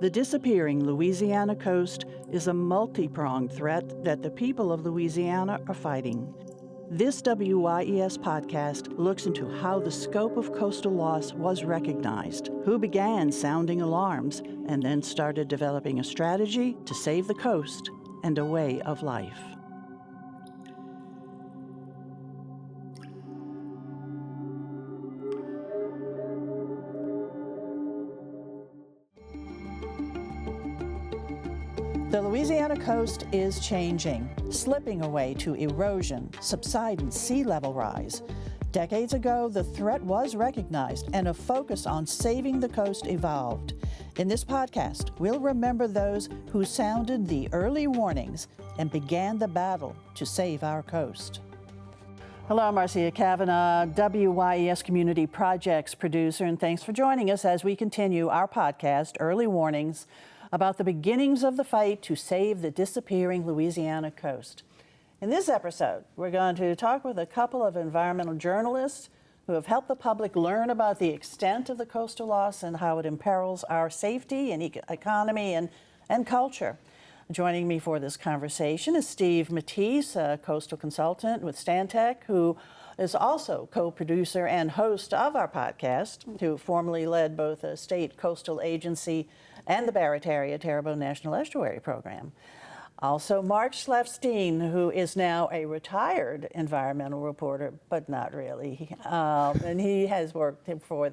The disappearing Louisiana coast is a multi-pronged threat that the people of Louisiana are fighting. This WYES podcast looks into how the scope of coastal loss was recognized, who began sounding alarms, and then started developing a strategy to save the coast and a way of life. The Louisiana coast is changing, slipping away to erosion, subsidence, sea level rise. Decades ago, the threat was recognized and a focus on saving the coast evolved. In this podcast, we'll remember those who sounded the early warnings and began the battle to save our coast. Hello, Marcia Kavanaugh, WYES Community Projects producer, and thanks for joining us as we continue our podcast, Early Warnings, about the beginnings of the fight to save the disappearing Louisiana coast. In this episode, we're going to talk with a couple of environmental journalists who have helped the public learn about the extent of the coastal loss and how it imperils our safety and economy and culture. Joining me for this conversation is Steve Mathies, a coastal consultant with STANTEC, who is also co-producer and host of our podcast, who formerly led both a state coastal agency and the Barataria-Terrebonne National Estuary Program. Also, Mark Schleifstein, who is now a retired environmental reporter, but not really. And he has worked for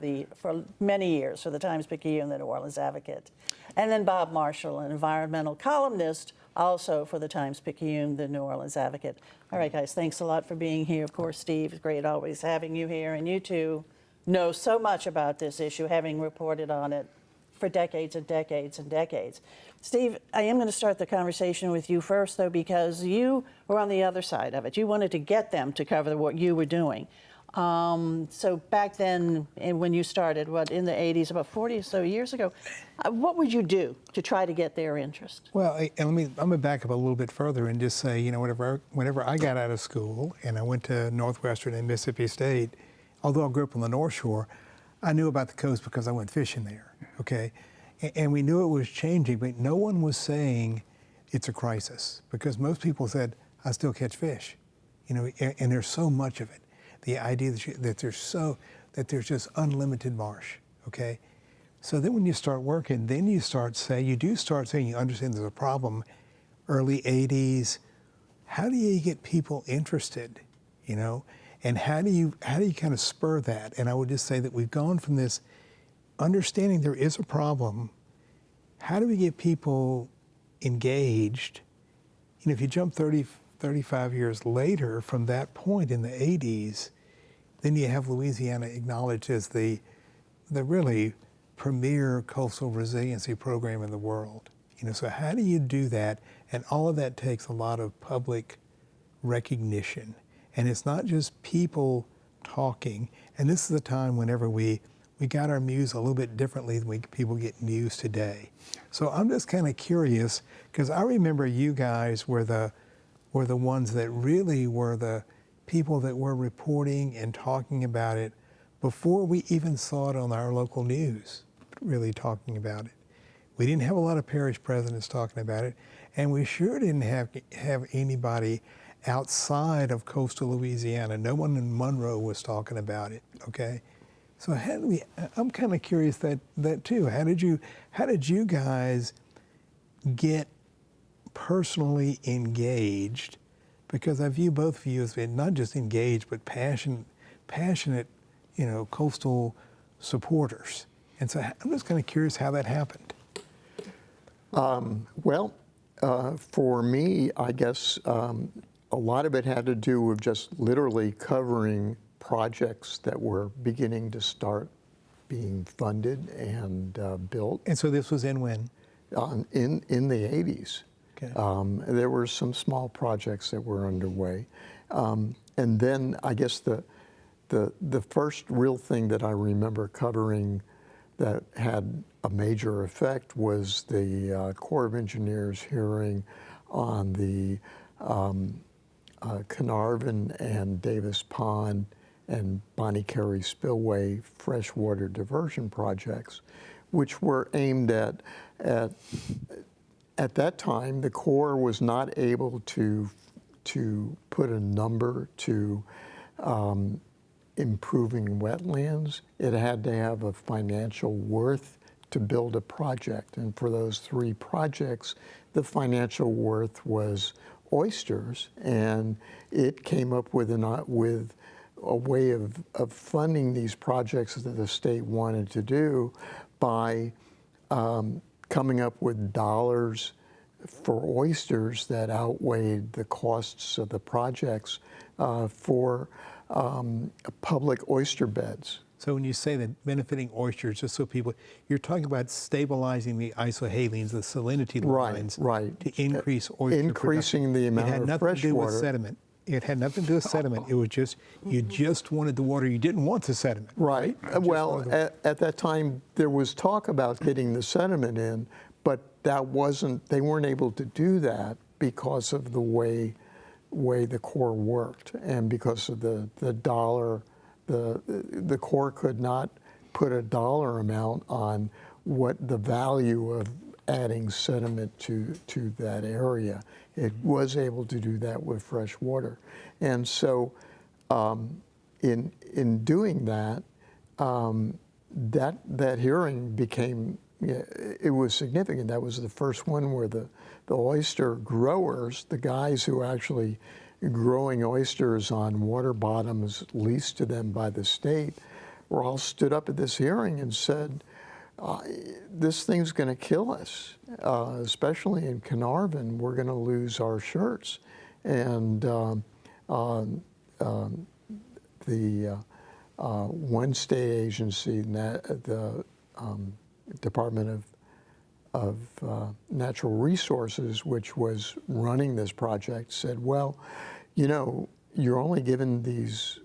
many years for the Times-Picayune, the New Orleans Advocate. And then Bob Marshall, an environmental columnist, also for the Times-Picayune, the New Orleans Advocate. All right, guys, thanks a lot for being here. Of course, Steve, it's great always having you here. And you two know so much about this issue, having reported on it for decades and decades and decades. Steve, I am going to start the conversation with you first, though, because you were on the other side of it. You wanted to get them to cover what you were doing. So back then, when you started, in the 80s, about 40 or so years ago, what would you do to try to get their interest? Well, I'm going to back up a little bit further and just say, whenever I got out of school and I went to Northwestern and Mississippi State, although I grew up on the North Shore, I knew about the coast because I went fishing there, okay? And we knew it was changing, but no one was saying it's a crisis because most people said, I still catch fish, and there's so much of it. The idea that there's just unlimited marsh, okay? So then when you start working, then you start saying, you understand there's a problem, early 80s, how do you get people interested, And how do you kind of spur that? And I would just say that we've gone from this understanding there is a problem. How do we get people engaged? If you jump 30, 35 years later from that point in the 80s, then you have Louisiana acknowledged as the really premier coastal resiliency program in the world. So how do you do that? And all of that takes a lot of public recognition. And it's not just people talking. And this is the time whenever we got our news a little bit differently than people get news today. So I'm just kind of curious, because I remember you guys were the ones that really were the people that were reporting and talking about it before we even saw it on our local news, really talking about it. We didn't have a lot of parish presidents talking about it, and we sure didn't have anybody outside of coastal Louisiana. No one in Monroe was talking about it, okay? So I'm kind of curious that too. How did you guys get personally engaged? Because I view both of you as being not just engaged, but passionate, coastal supporters. And so I'm just kind of curious how that happened. For me, I guess a lot of it had to do with just literally covering projects that were beginning to start being funded and built. And so this was in when? In the 80s. Okay. There were some small projects that were underway. And then I guess the first real thing that I remember covering that had a major effect was the Corps of Engineers hearing on the Carnarvon and Davis Pond and Bonnie Carey Spillway freshwater diversion projects, which were aimed at that time, the Corps was not able to put a number to improving wetlands. It had to have a financial worth to build a project. And for those 3 projects, the financial worth was oysters. And it came up with a way of funding these projects that the state wanted to do by coming up with dollars for oysters that outweighed the costs of the projects for public oyster beds. So when you say that benefiting oysters, just so people, you're talking about stabilizing the isohalines, the salinity lines, right. to increase oyster increasing production. the amount It had of nothing fresh to do with water. sediment. It had nothing to do with sediment. It was just, you just wanted the water. You didn't want the sediment. Right. Well, at that time, there was talk about getting the sediment in, but that wasn't, they weren't able to do that because of the way the Corps worked and because of the dollar. The Corps could not put a dollar amount on what the value of adding sediment to that area. It was able to do that with fresh water. And so in doing that, that hearing became, it was significant. That was the first one where the oyster growers, the guys who actually growing oysters on water bottoms leased to them by the state, were all stood up at this hearing and said, this thing's going to kill us, especially in Carnarvon. We're going to lose our shirts. And the one state agency, the Department of Natural Resources, which was running this project, said, well, you know, you're only given these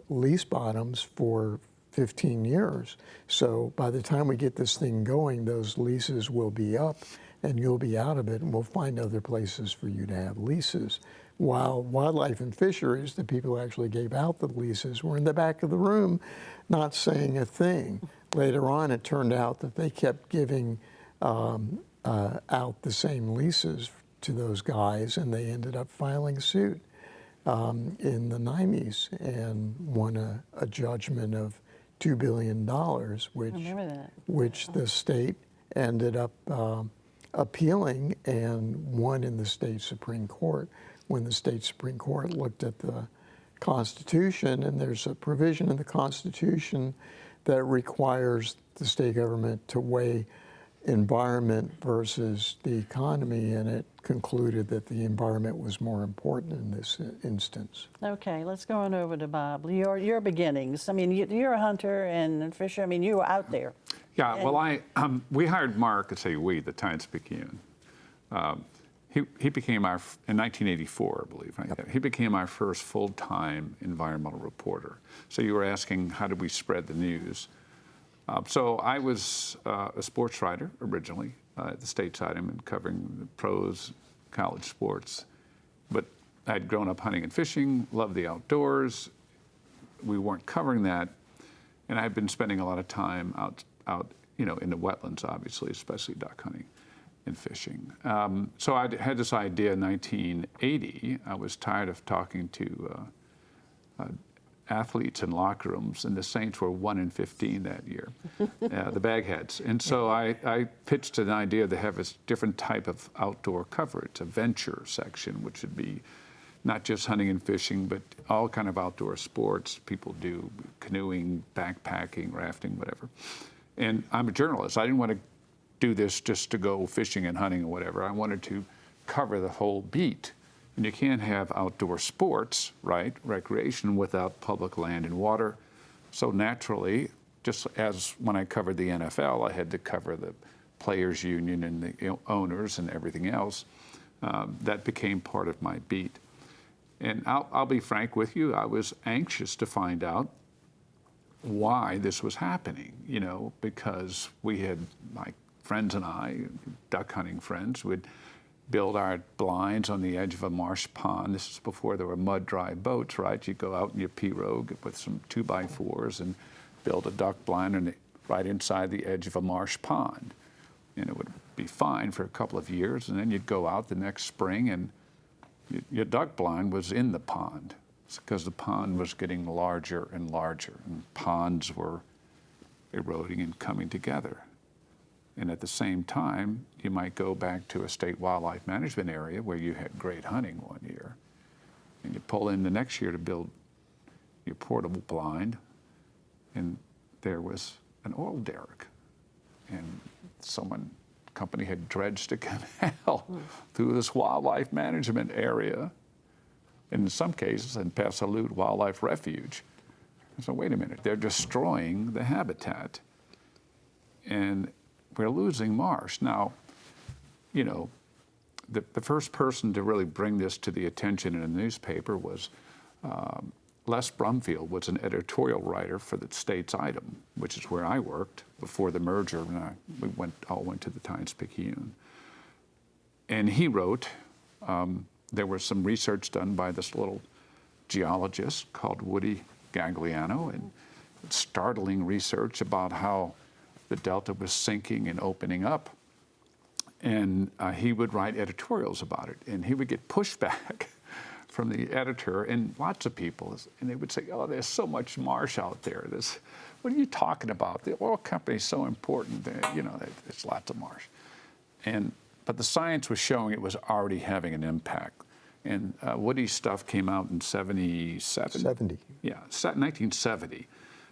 lease bottoms for 15 years. So by the time we get this thing going, those leases will be up and you'll be out of it, and we'll find other places for you to have leases. While Wildlife and Fisheries, the people who actually gave out the leases, were in the back of the room not saying a thing. Later on, it turned out that they kept giving out the same leases to those guys, and they ended up filing suit in the 90s and won a judgment of $2 billion, which the state ended up appealing and won in the state Supreme Court. When the state Supreme Court looked at the Constitution, and there's a provision in the Constitution that requires the state government to weigh environment versus the economy, and it concluded that the environment was more important in this instance. Okay, let's go on over to Bob. Your beginnings. I mean, you're a hunter and fisher. I mean, you were out there. Yeah, well, we hired Mark, I say we, the Times-Picayune. He became our, in 1984, I believe, right? Yep. He became our first full-time environmental reporter. So you were asking, how did we spread the news? So I was a sports writer originally at the state side. I'm covering the pros, college sports. But I'd grown up hunting and fishing, loved the outdoors. We weren't covering that. And I'd been spending a lot of time out in the wetlands, obviously, especially duck hunting and fishing. So I had this idea in 1980. I was tired of talking to athletes in locker rooms, and the Saints were 1-15 that year, the Bagheads. And so I pitched an idea to have a different type of outdoor coverage, a venture section, which would be not just hunting and fishing, but all kind of outdoor sports people do, canoeing, backpacking, rafting, whatever. And I'm a journalist. I didn't want to do this just to go fishing and hunting or whatever. I wanted to cover the whole beat. And you can't have outdoor sports, right, recreation, without public land and water. So naturally, just as when I covered the NFL, I had to cover the players' union and the owners and everything else. That became part of my beat. And I'll be frank with you, I was anxious to find out why this was happening, because we had, my friends and I, duck hunting friends, would build our blinds on the edge of a marsh pond. This is before there were mud dry boats, right? You go out in your pirogue with some 2x4s and build a duck blind right inside the edge of a marsh pond. And it would be fine for a couple of years, and then you'd go out the next spring and your duck blind was in the pond. It's because the pond was getting larger and larger, and ponds were eroding and coming together. And at the same time, you might go back to a state wildlife management area where you had great hunting one year, and you pull in the next year to build your portable blind, and there was an oil derrick, and company had dredged a canal through this wildlife management area, and in some cases in Passalute Wildlife Refuge. So wait a minute, they're destroying the habitat, and we're losing marsh. Now, you know, the first person to really bring this to the attention in a newspaper was Les Brumfield, was an editorial writer for the State's Item, which is where I worked before the merger, and we all went to the Times-Picayune. And he wrote, there was some research done by this little geologist called Woody Gagliano, and startling research about how the Delta was sinking and opening up. And he would write editorials about it, and he would get pushback from the editor and lots of people, and they would say, oh, there's so much marsh out there. What are you talking about? The oil company is so important. You know, there's lots of marsh. But the science was showing it was already having an impact. And Woody's stuff came out in 77? 70. Yeah, 1970.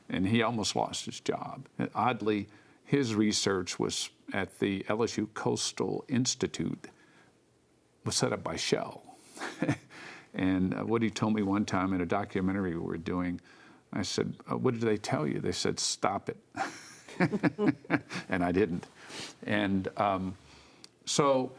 And he almost lost his job. And oddly, his research was at the LSU Coastal Institute, was set up by Shell. And Woody told me one time in a documentary we were doing, I said, what did they tell you? They said, stop it. And I didn't. And so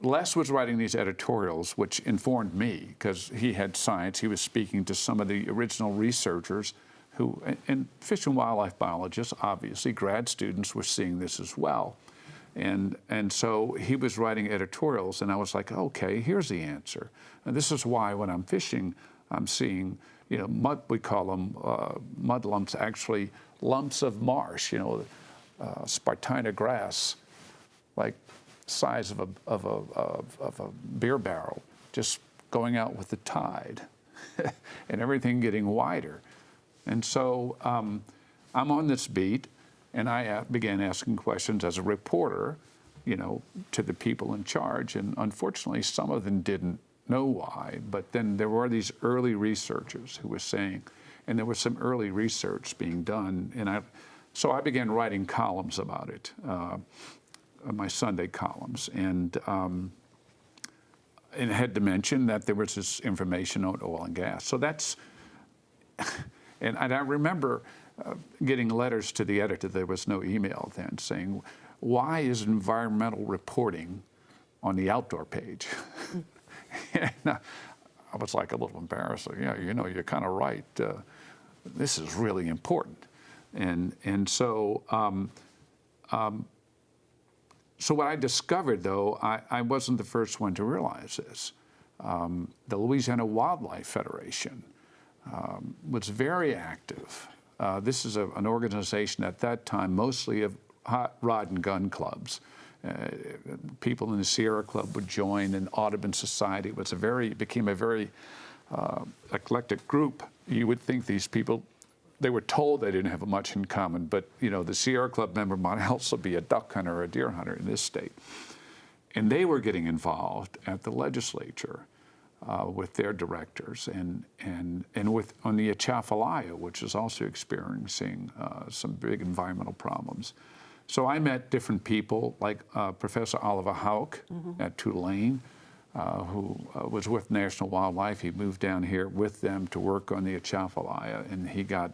Les was writing these editorials, which informed me, because he had science. He was speaking to some of the original researchers who, and fish and wildlife biologists, obviously, grad students were seeing this as well. And so he was writing editorials, and I was like, okay, here's the answer. And this is why when I'm fishing, I'm seeing, you know, mud, we call them mud lumps, actually lumps of marsh, you know, Spartina grass, like size of a beer barrel, just going out with the tide, and everything getting wider. And so I'm on this beat, and I began asking questions as a reporter, you know, to the people in charge. And unfortunately, some of them didn't know why. But then there were these early researchers who were saying, and there was some early research being done. And so I began writing columns about it, my Sunday columns. And it had to mention that there was this information on oil and gas. So that's, and I remember getting letters to the editor. There was no email then, saying, why is environmental reporting on the outdoor page? And I was like a little embarrassed. Yeah, you know, you're kind of right. This is really important. And so, so what I discovered, though, I wasn't the first one to realize this. The Louisiana Wildlife Federation was very active. This is an organization at that time mostly of hot rod and gun clubs. People in the Sierra Club would join, and Audubon Society. It became a very eclectic group. You would think these people, they were told they didn't have much in common, but you know, the Sierra Club member might also be a duck hunter or a deer hunter in this state. And they were getting involved at the legislature with their directors and on the Atchafalaya, which is also experiencing some big environmental problems. So I met different people, like Professor Oliver Houck at Tulane, who was with National Wildlife. He moved down here with them to work on the Atchafalaya, and he got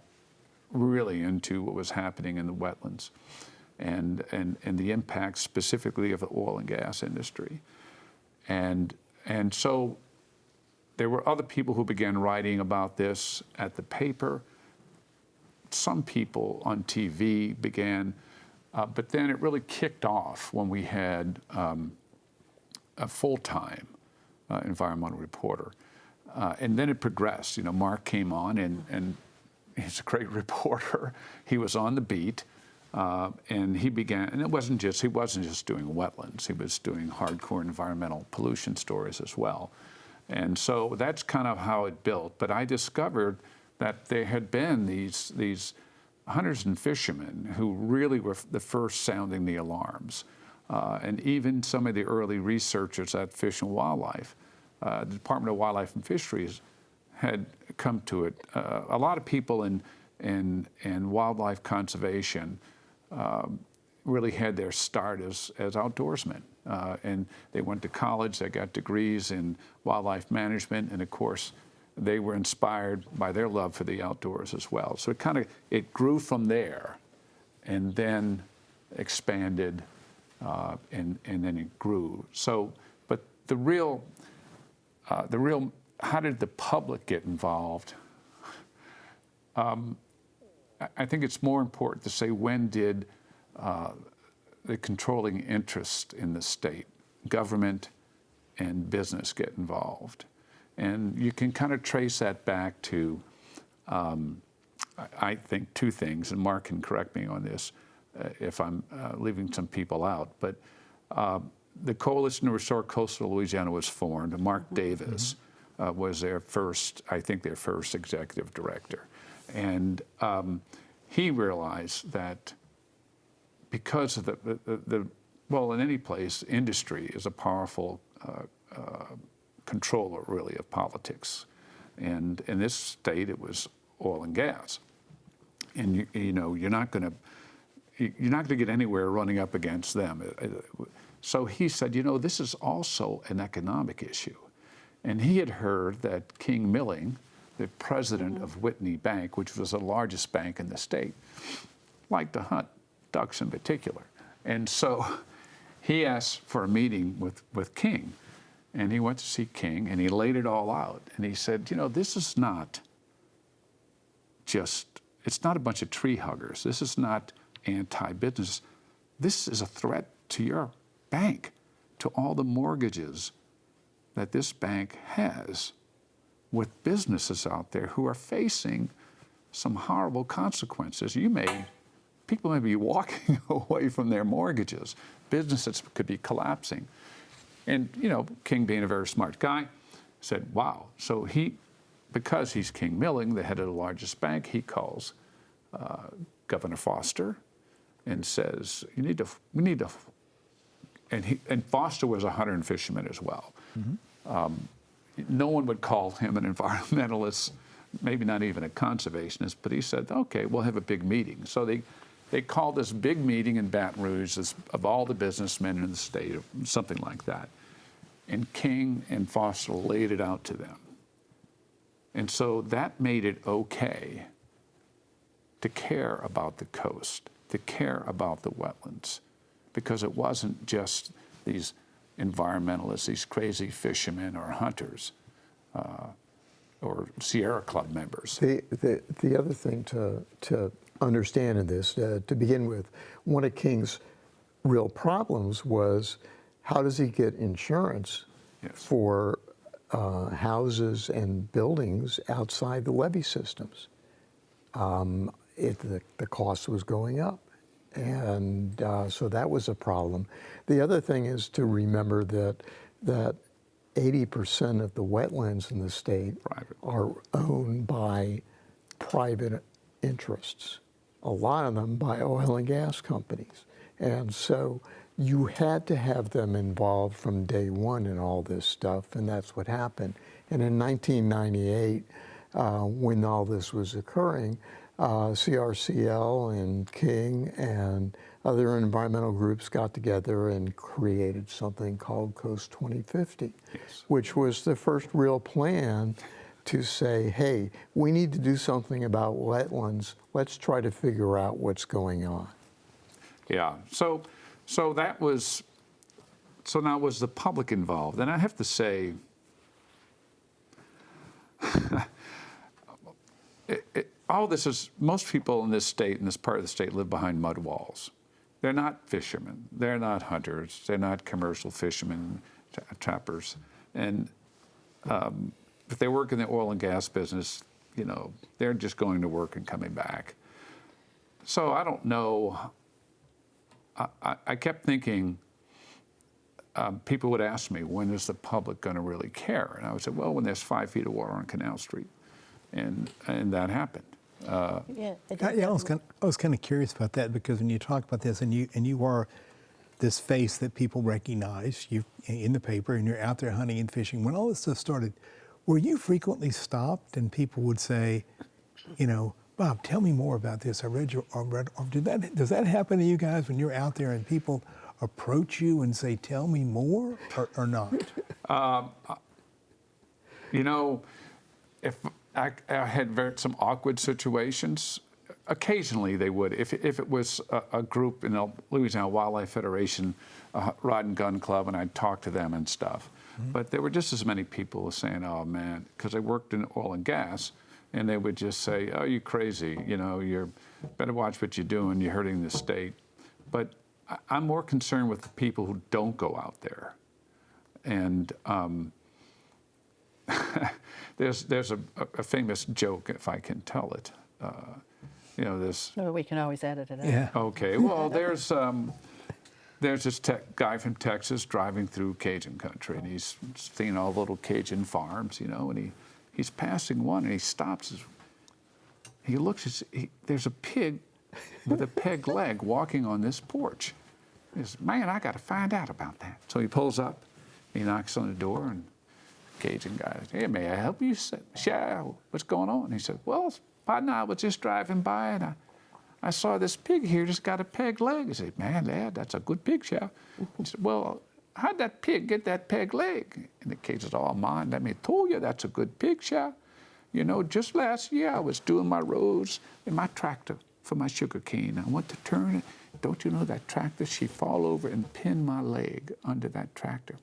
really into what was happening in the wetlands and the impacts specifically of the oil and gas industry. And so there were other people who began writing about this at the paper. Some people on TV began, but then it really kicked off when we had a full-time environmental reporter. And then it progressed. You know, Mark came on, and he's a great reporter. He was on the beat. And he began, and he wasn't just doing wetlands, he was doing hardcore environmental pollution stories as well. And so that's kind of how it built. But I discovered that there had been these hunters and fishermen who really were the first sounding the alarms. And even some of the early researchers at Fish and Wildlife, the Department of Wildlife and Fisheries, had come to it. A lot of people in wildlife conservation really had their start as outdoorsmen. And they went to college, they got degrees in wildlife management, and of course, they were inspired by their love for the outdoors as well. So it grew from there, and then expanded, and then it grew. So, but the real, how did the public get involved? I think it's more important to say, when did the controlling interest in the state, government and business, get involved? And you can kind of trace that back to, I think, two things, and Mark can correct me on this if I'm leaving some people out, but the Coalition to Restore Coastal Louisiana was formed. Mark Davis was their first executive director. And he realized that because of well, in any place, industry is a powerful controller, really, of politics. And in this state, it was oil and gas. And you're not going to get anywhere running up against them. So he said, this is also an economic issue. And he had heard that King Milling, the president of Whitney Bank, which was the largest bank in the state, liked to hunt, ducks in particular. And so he asked for a meeting with King. And he went to see King, and he laid it all out. And he said, this is not it's not a bunch of tree huggers. This is not anti-business. This is a threat to your bank, to all the mortgages that this bank has with businesses out there who are facing some horrible consequences. People may be walking away from their mortgages. Businesses could be collapsing. And, King, being a very smart guy, said, wow. So because he's King Milling, the head of the largest bank, he calls Governor Foster and says, we need to, and Foster was a hunter and fisherman as well. Mm-hmm. No one would call him an environmentalist, maybe not even a conservationist, but he said, okay, we'll have a big meeting. So they called this big meeting in Baton Rouge of all the businessmen in the state, or something like that. And King and Foster laid it out to them. And so that made it okay to care about the coast, to care about the wetlands, because it wasn't just these environmentalists, these crazy fishermen or hunters, or Sierra Club members. The other thing to understand in this, to begin with, one of King's real problems was, how does he get insurance for houses and buildings outside the levee systems? The cost was going up. And so that was a problem. The other thing is to remember that 80% of the wetlands in the state are owned by private interests, a lot of them by oil and gas companies. And so you had to have them involved from day one in all this stuff, and that's what happened. And in 1998, when all this was occurring, CRCL and King and other environmental groups got together and created something called Coast 2050, which was the first real plan to say, hey, we need to do something about wetlands. Let's try to figure out what's going on. Yeah, so now was the public involved? And I have to say, all this is, most people in this state, in this part of the state, live behind mud walls. They're not fishermen. They're not hunters. They're not commercial fishermen, trappers. And if they work in the oil and gas business, they're just going to work and coming back. So I don't know I kept thinking, people would ask me, when is the public going to really care? And I would say, well, when there's 5 feet of water on Canal Street. And that happened. Yeah, I was kind of curious about that, because when you talk about this, and you are this face that people recognize you in the paper, and you're out there hunting and fishing. When all this stuff started, were you frequently stopped and people would say, you know, Bob, tell me more about this. I read, or does that happen to you guys when you're out there and people approach you and say, tell me more, or not? You know, if I had some awkward situations, occasionally they would. If it was a group in the Louisiana Wildlife Federation, a Rod and Gun Club, and I'd talk to them and stuff. Mm-hmm. But there were just as many people saying, oh man, because I worked in oil and gas, and they would just say, oh, you crazy, you know, you better watch what you're doing, you're hurting the state. But I'm more concerned with the people who don't go out there. And there's a famous joke, if I can tell it. You know, this. No, we can always edit it out. Yeah. Okay. Well, there's this guy from Texas driving through Cajun country, and he's seeing all the little Cajun farms, you know, and he's passing one, and he stops. He looks. There's a pig with a peg leg walking on this porch. He says, man, I got to find out about that. So he pulls up, he knocks on the door, and Cajun guy says, hey, may I help you? Sure. What's going on? And he said, well, partner, I was just driving by, and I saw this pig here just got a peg leg. He said, man, lad, that's a good pig, Sheriff. He said, well, how'd that pig get that peg leg? And the Cajun said, oh, man, let me tell you, that's a good pig, Sheriff. You know, just last year I was doing my roads in my tractor for my sugar cane. I went to turn it. Don't you know that tractor? She fall over and pin my leg under that tractor.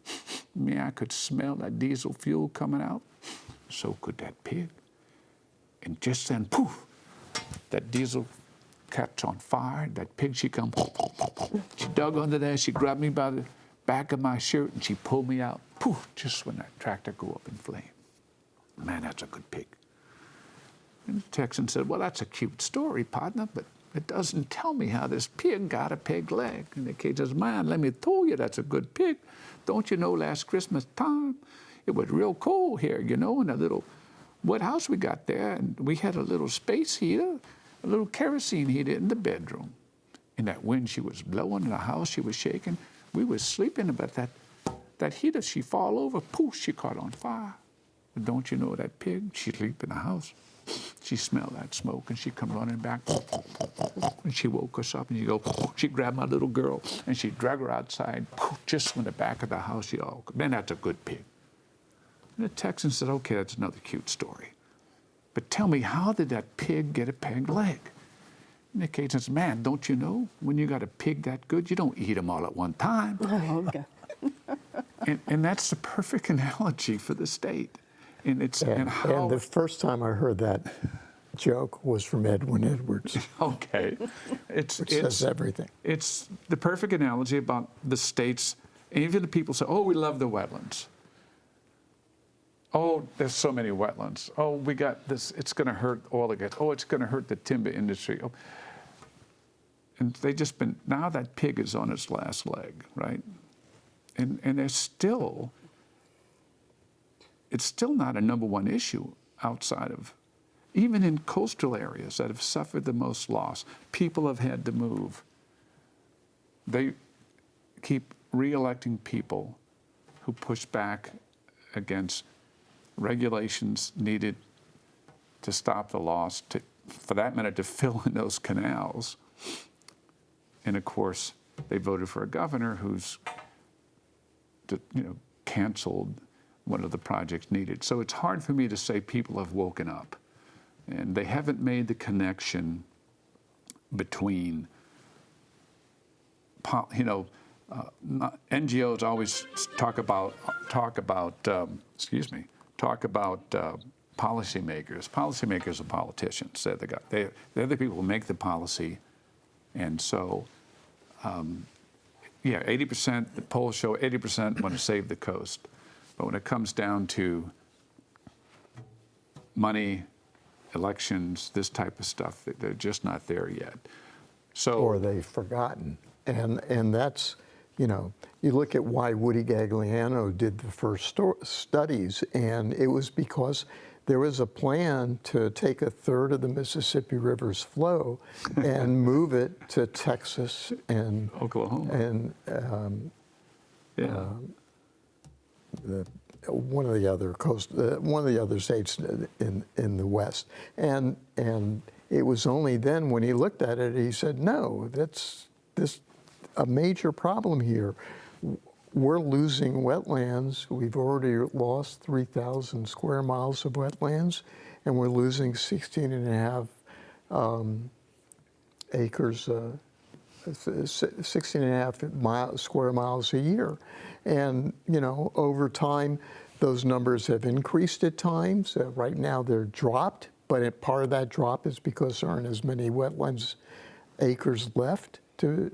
Man, I could smell that diesel fuel coming out. So could that pig. And just then, poof, that diesel catch on fire. That pig, she come, she dug under there. She grabbed me by the back of my shirt and she pulled me out. Poof, just when that tractor go up in flame. Man, that's a good pig. And the Texan said, well, that's a cute story, partner, but it doesn't tell me how this pig got a peg leg. And the kid says, man, let me tell you, that's a good pig. Don't you know last Christmas time, it was real cold here, you know, in a little wood house we got there, and we had a little space heater, a little kerosene heater in the bedroom. And that wind she was blowing in the house, she was shaking. We was sleeping, but that heater, she fall over, poof, she caught on fire. But don't you know that pig, she sleep in the house. She smelled that smoke, and she come running back, and she woke us up, and she grabbed my little girl, and she dragged her outside, just in the back of the house. Man, that's a good pig. And the Texan said, okay, that's another cute story. But tell me, how did that pig get a peg leg? And the Cajun says, man, don't you know, when you got a pig that good, you don't eat them all at one time. Oh, okay. and that's the perfect analogy for the state. And the first time I heard that joke was from Edwin Edwards. Okay. Which says everything. It's the perfect analogy about the states. And even the people say, oh, we love the wetlands. Oh, there's so many wetlands. Oh, we got this, it's going to hurt oil and gas. Oh, it's going to hurt the timber industry. Oh. And they just been, now that pig is on its last leg, right? And there's still, it's still not a #1 issue outside of, even in coastal areas that have suffered the most loss, people have had to move. They keep re-electing people who push back against regulations needed to stop the loss, for that matter, to fill in those canals. And of course, they voted for a governor who's, canceled one of the projects needed. So it's hard for me to say people have woken up, and they haven't made the connection between, NGOs always talk about policymakers. Policymakers are politicians. They're the people who make the policy, and so. 80%, the polls show 80% want to save the coast. But when it comes down to money, elections, this type of stuff, they're just not there yet. So, or they've forgotten. And that's, you know, you look at why Woody Gagliano did the first studies, and it was because there was a plan to take a third of the Mississippi River's flow and move it to Texas and Oklahoma. And one of the other one of the other states in the West, and it was only then when he looked at it, he said, no, that's a major problem here. We're losing wetlands. We've already lost 3,000 square miles of wetlands, and we're losing 16 and a half acres, 16 and a half square miles a year. And, you know, over time, those numbers have increased at times. Right now, they're dropped, but part of that drop is because there aren't as many wetlands acres left to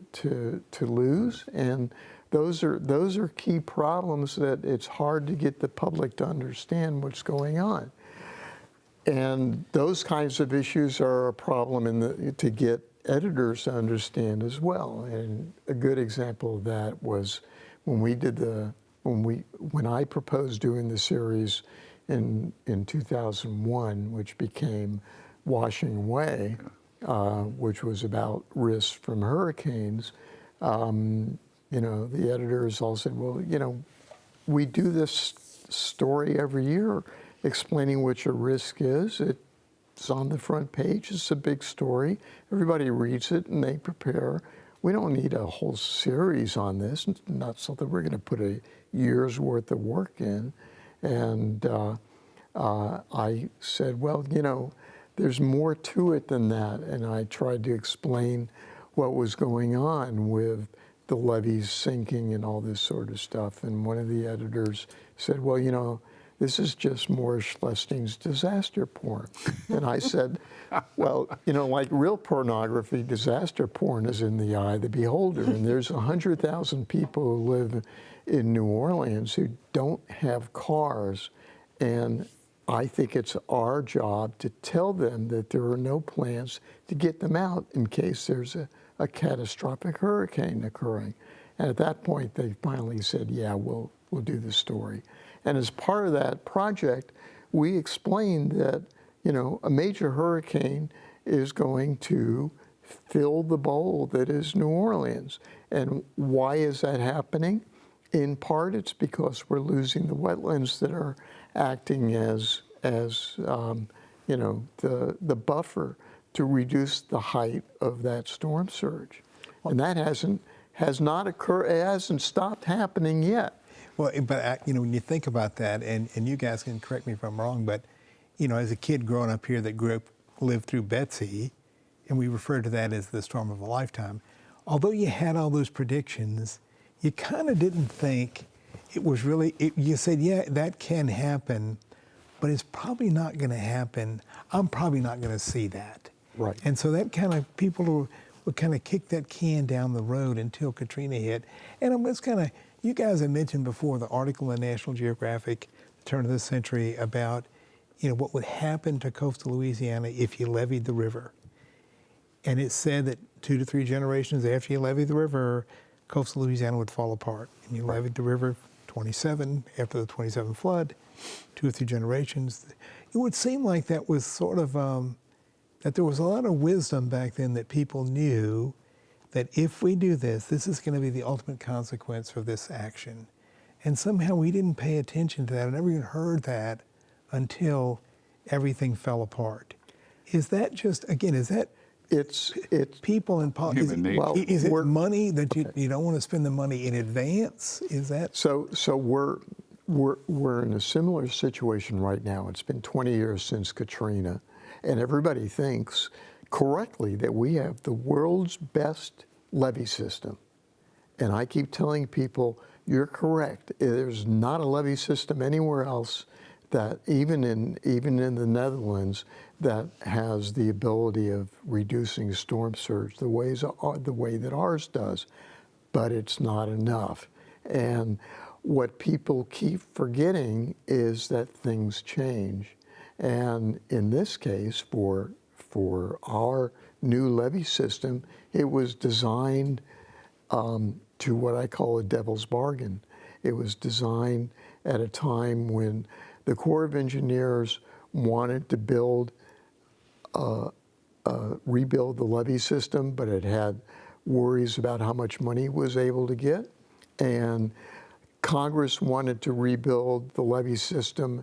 lose. And those are key problems that it's hard to get the public to understand what's going on. And those kinds of issues are a problem to get editors to understand as well. And a good example of that was when I proposed doing the series in 2001, which became Washing Away, which was about risks from hurricanes. You know, the editors all said, well, you know, we do this story every year explaining what your risk is. It's on the front page. It's a big story. Everybody reads it and they prepare. We don't need a whole series on this. It's not something we're going to put a year's worth of work in. And I said, well, you know, there's more to it than that. And I tried to explain what was going on with the levees sinking and all this sort of stuff. And one of the editors said, well, you know, this is just more Schleifstein's disaster porn. And I said, well, you know, like real pornography, disaster porn is in the eye of the beholder. And there's 100,000 people who live in New Orleans who don't have cars. And I think it's our job to tell them that there are no plans to get them out in case there's a catastrophic hurricane occurring. And at that point, they finally said, yeah, we'll do the story. And as part of that project, we explained that, you know, a major hurricane is going to fill the bowl that is New Orleans. And why is that happening? In part, it's because we're losing the wetlands that are acting as you know, the buffer to reduce the height of that storm surge. And that has not occurred, it hasn't stopped happening yet. Well, but you know, when you think about that, and you guys can correct me if I'm wrong, but you know, as a kid growing up here that lived through Betsy, and we refer to that as the storm of a lifetime, although you had all those predictions, you kind of didn't think it was really, you said, yeah, that can happen, but it's probably not going to happen. I'm probably not going to see that. Right. And so that kind of, people would kind of kick that can down the road until Katrina hit. And it was kind of, you guys had mentioned before the article in National Geographic, the turn of the century, about, you know, what would happen to coastal Louisiana if you leveed the river. And it said that 2 to 3 generations after you levied the river, coastal Louisiana would fall apart. And you levied the river 27, after the 27 flood, 2 or 3 generations. It would seem like that was sort of, that there was a lot of wisdom back then that people knew that if we do this, this is going to be the ultimate consequence for this action. And somehow we didn't pay attention to that. I never even heard that until everything fell apart. Is that just, again, is that It's people in politics? Is it money that you don't want to spend the money in advance? Is that? So we're in a similar situation right now. It's been 20 years since Katrina, and everybody thinks correctly that we have the world's best levee system. And I keep telling people, you're correct. There's not a levee system anywhere else that even in the Netherlands that has the ability of reducing storm surge the way that ours does, but it's not enough. And what people keep forgetting is that things change. And in this case, for our new levee system, it was designed to what I call a devil's bargain. It was designed at a time when the Corps of Engineers wanted to rebuild the levee system, but it had worries about how much money it was able to get. And Congress wanted to rebuild the levee system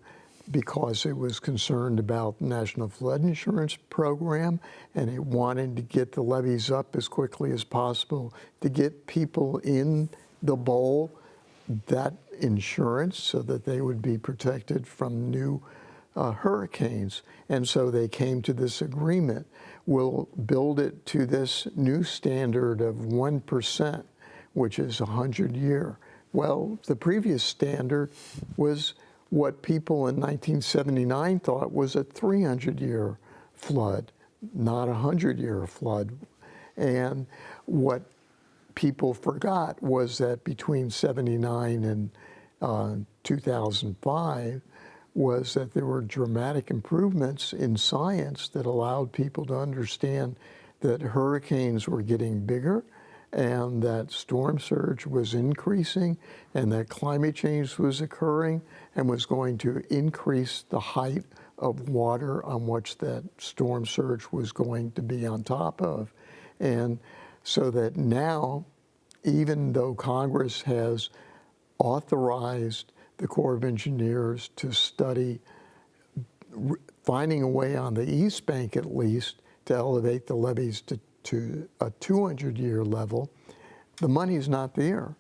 because it was concerned about the National Flood Insurance Program, and it wanted to get the levees up as quickly as possible to get people in the bowl that insurance so that they would be protected from new hurricanes. And so they came to this agreement. We'll build it to this new standard of 1%, which is 100-year. Well, the previous standard was what people in 1979 thought was a 300-year flood, not a 100-year flood. And what people forgot was that between 79 and 2005 was that there were dramatic improvements in science that allowed people to understand that hurricanes were getting bigger and that storm surge was increasing and that climate change was occurring and was going to increase the height of water on which that storm surge was going to be on top of. And so that now, even though Congress has authorized the Corps of Engineers to study finding a way on the East Bank at least to elevate the levees to a 200-year level, the money's not there.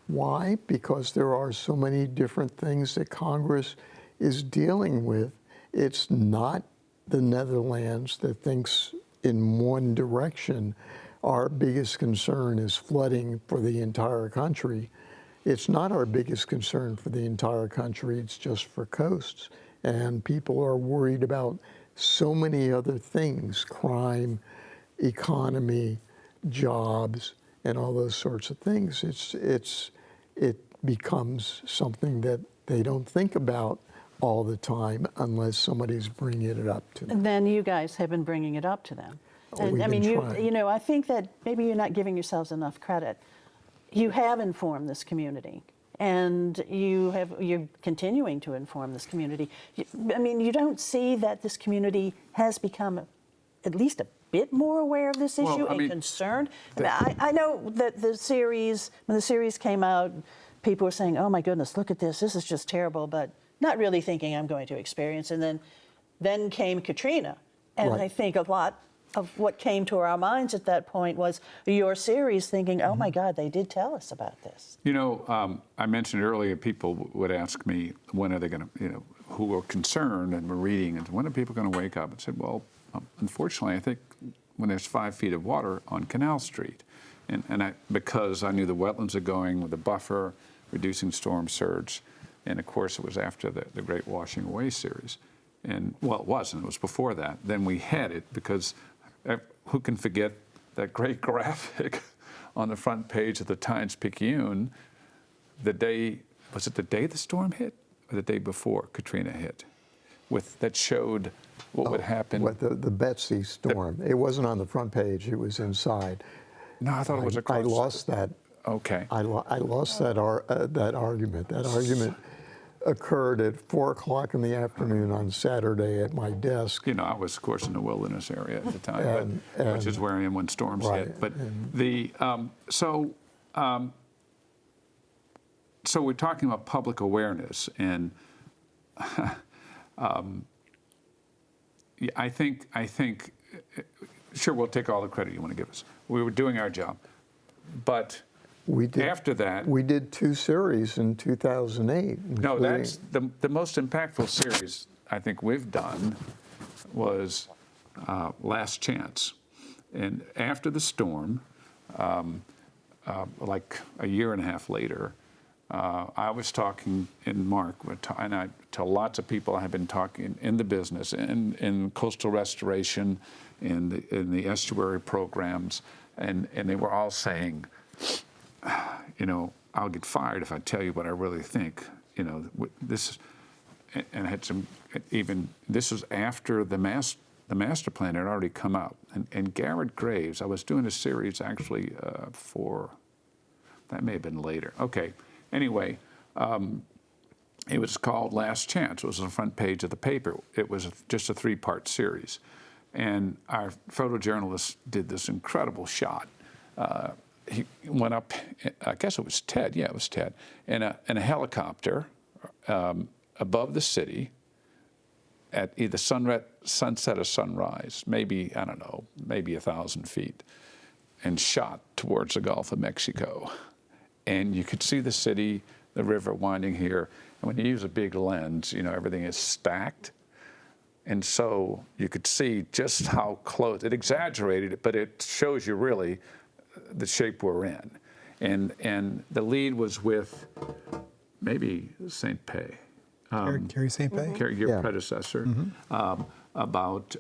Why? Because there are so many different things that Congress is dealing with. It's not the Netherlands that thinks in one direction. Our biggest concern is flooding for the entire country. It's not our biggest concern for the entire country, it's just for coasts. And people are worried about so many other things, crime, economy, jobs, and all those sorts of things. It becomes something that they don't think about all the time unless somebody's bringing it up to them. And then you guys have been bringing it up to them. And We've I mean, been trying. you know, I think that maybe you're not giving yourselves enough credit. You have informed this community, and you're continuing to inform this community. I mean, you don't see that this community has become at least a bit more aware of this issue and concerned? I know that when the series came out, people were saying, oh my goodness, look at this is just terrible, but not really thinking I'm going to experience. And then came Katrina. And Right. I think a lot of what came to our minds at that point was your series thinking, oh my God, they did tell us about this. You know, I mentioned earlier, people would ask me, when are they going to, you know, who were concerned and were reading, and when are people going to wake up? I said, well, unfortunately, I think when there's 5 feet of water on Canal Street, because I knew the wetlands are going with the buffer, reducing storm surge, and of course it was after the Great Washing Away series. And, well, it wasn't, it was before that. Then we had it because who can forget that great graphic on the front page of the Times-Picayune the day, was it the day the storm hit or the day before Katrina hit? That showed what would happen. What, the Betsy storm. It wasn't on the front page, it was inside. No, I thought it was across. I lost that. Okay. I lost that argument. That argument occurred at 4 o'clock in the afternoon on Saturday at my desk. You know, I was, of course, in the wilderness area at the time, which is where I am when storms right, hit. But so we're talking about public awareness, and I think, sure, we'll take all the credit you want to give us. We were doing our job, but after that, we did 2 series in 2008. No, that's the most impactful series I think we've done was Last Chance, and after the storm, like a year and a half later, I was talking and I to lots of people I have been talking in the business, in coastal restoration, in the estuary programs, and they were all saying, you know, I'll get fired if I tell you what I really think. You know, this, and I had some, even, this was after the master plan had already come out. And Garrett Graves, I was doing a series actually for That may have been later. Okay. Anyway, it was called Last Chance. It was on the front page of the paper. It was just a 3-part series. And our photojournalist did this incredible shot. He went up, I guess it was Ted, yeah, it was Ted, in a helicopter above the city at either sunset or sunrise, maybe, I don't know, maybe 1,000 feet, and shot towards the Gulf of Mexico. And you could see the city, the river winding here. And when you use a big lens, you know, everything is stacked. And so you could see just how close, it exaggerated it, but it shows you really the shape we're in. And the lead was with maybe St. Pei. Carrie St. Pei? Carrie, your predecessor, about,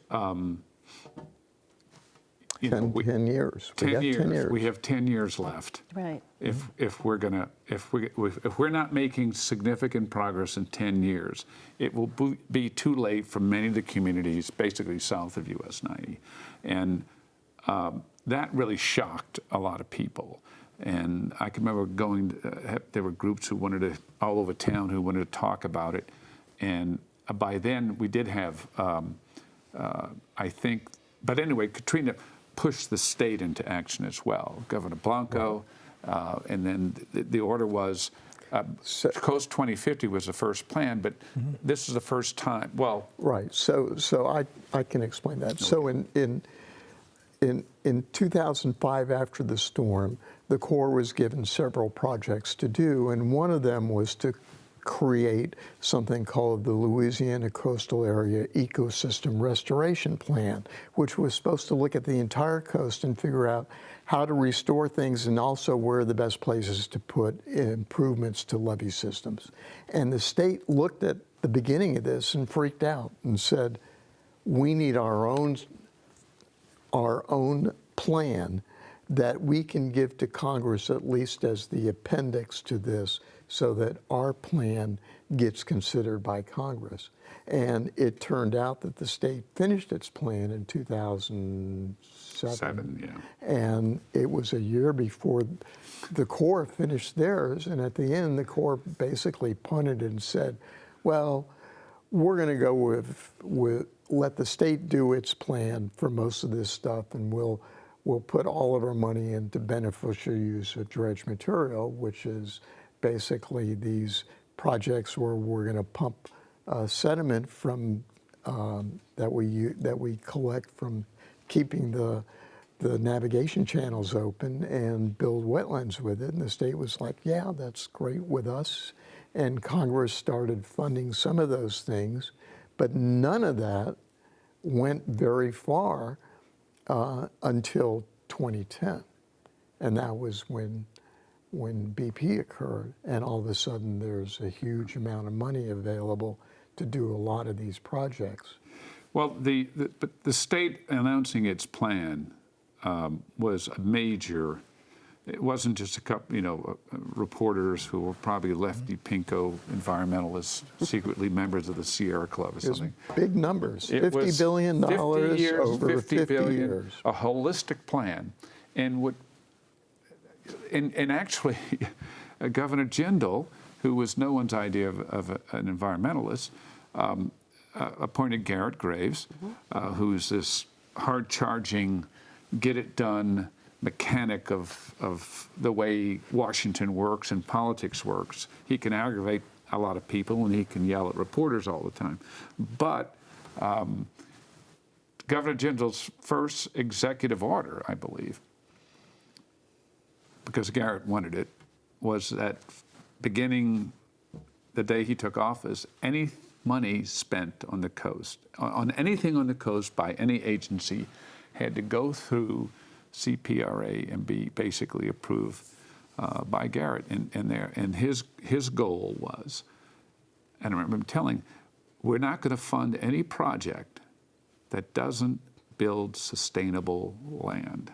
you know, 10 years. 10 years. We have 10 years left. Right. If we're not making significant progress in 10 years, it will be too late for many of the communities, basically south of US 90, and that really shocked a lot of people. And I can remember going. There were groups who wanted to all over town who wanted to talk about it, and by then we did have, I think. But anyway, Katrina pushed the state into action as well. Governor Blanco, and then the order was, Coast 2050 was the first plan, but this is the first time, well. Right, so I can explain that. Okay. So in 2005, after the storm, the Corps was given several projects to do, and one of them was to create something called the Louisiana Coastal Area Ecosystem Restoration Plan, which was supposed to look at the entire coast and figure out how to restore things and also where are the best places to put improvements to levee systems. And the state looked at the beginning of this and freaked out and said, we need our own plan that we can give to Congress at least as the appendix to this so that our plan gets considered by Congress. And it turned out that the state finished its plan in 2007. Yeah. And it was a year before the Corps finished theirs. And at the end, the Corps basically punted and said, well, we're going to go with let the state do its plan for most of this stuff, and we'll put all of our money into beneficial use of dredge material, which is basically these projects where we're going to pump sediment from that we collect from keeping the navigation channels open and build wetlands with it. And the state was like, yeah, that's great with us. And Congress started funding some of those things, but none of that went very far until 2010. And that was when BP occurred, and all of a sudden there's a huge amount of money available to do a lot of these projects. Well, the state announcing its plan was a major. It wasn't just a couple, reporters who were probably lefty pinko environmentalists, secretly members of the Sierra Club or something. It was big numbers, $50 billion 50 years, over 50 billion, years. A holistic plan. And actually, Governor Jindal, who was no one's idea of an environmentalist, appointed Garrett Graves, who's this hard-charging, get-it-done mechanic of the way Washington works and politics works. He can aggravate a lot of people and he can yell at reporters all the time. But Governor Jindal's first executive order, I believe, because Garrett wanted it, was that beginning the day he took office, any money spent on the coast, on anything on the coast by any agency, had to go through CPRA and be basically approved by Garrett. And his goal was, and I remember him telling, we're not going to fund any project that doesn't build sustainable land.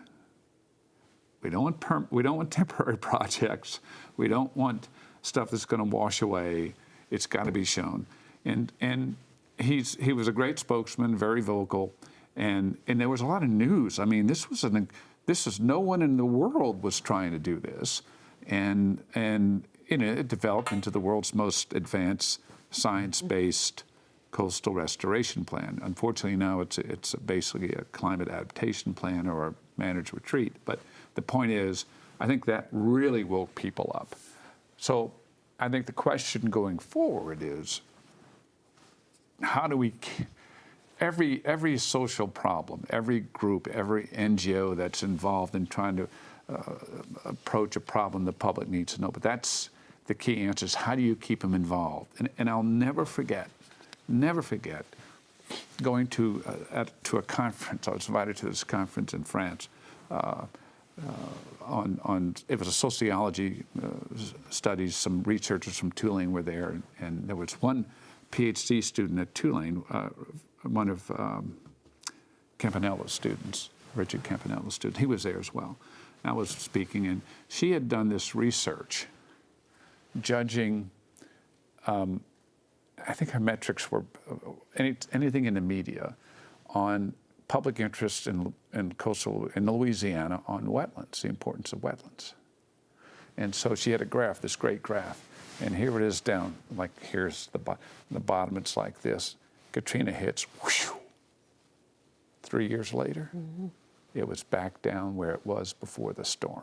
We don't want temporary projects. We don't want stuff that's going to wash away. It's got to be shown. And he was a great spokesman, very vocal, and there was a lot of news. I mean, this is no one in the world was trying to do this, and it developed into the world's most advanced science-based coastal restoration plan. Unfortunately, now it's basically a climate adaptation plan or a managed retreat. But the point is, I think that really woke people up. So I think the question going forward is, how do we, every social problem, every group, every NGO that's involved in trying to approach a problem the public needs to know, but that's the key answer is how do you keep them involved? And I'll never forget going to a conference. I was invited to this conference in France on it was a sociology studies. Some researchers from Tulane were there, and there was one PhD student at Tulane, one of Campanella's students, Richard Campanella's student. He was there as well. I was speaking, and she had done this research judging, I think her metrics were anything in the media on public interest in Louisiana on wetlands, the importance of wetlands. And so she had a graph, this great graph, and here it is down, like here's the bottom, it's like this. Katrina hits, whoosh, 3 years later, it was back down where it was before the storm.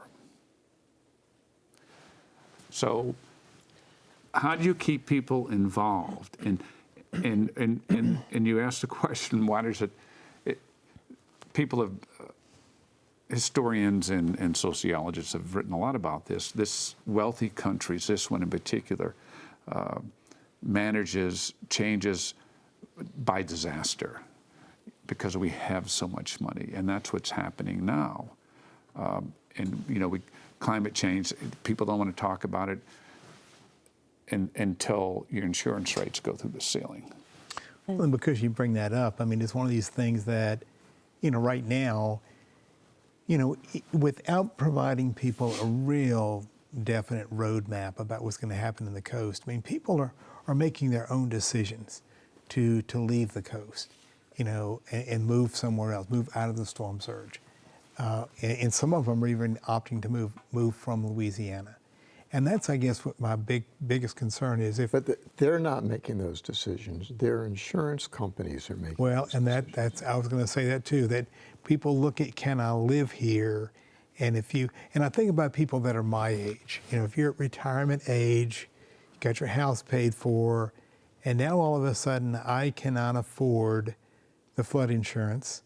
So how do you keep people involved? And you asked the question, why does it people have, historians and sociologists have written a lot about this. This wealthy countries, this one in particular, manages changes by disaster because we have so much money, and that's what's happening now. And climate change, people don't want to talk about it until your insurance rates go through the ceiling. Well, and because you bring that up, I mean, it's one of these things that, right now, without providing people a real definite roadmap about what's going to happen in the coast, I mean, people are making their own decisions to leave the coast, and move somewhere else, move out of the storm surge. And some of them are even opting to move from Louisiana. And that's, I guess, what my biggest concern is. But they're not making those decisions. Their insurance companies are making those decisions. And I was going to say that too, that people look at, can I live here? And I think about people that are my age. If you're at retirement age, you got your house paid for, and now all of a sudden I cannot afford the flood insurance,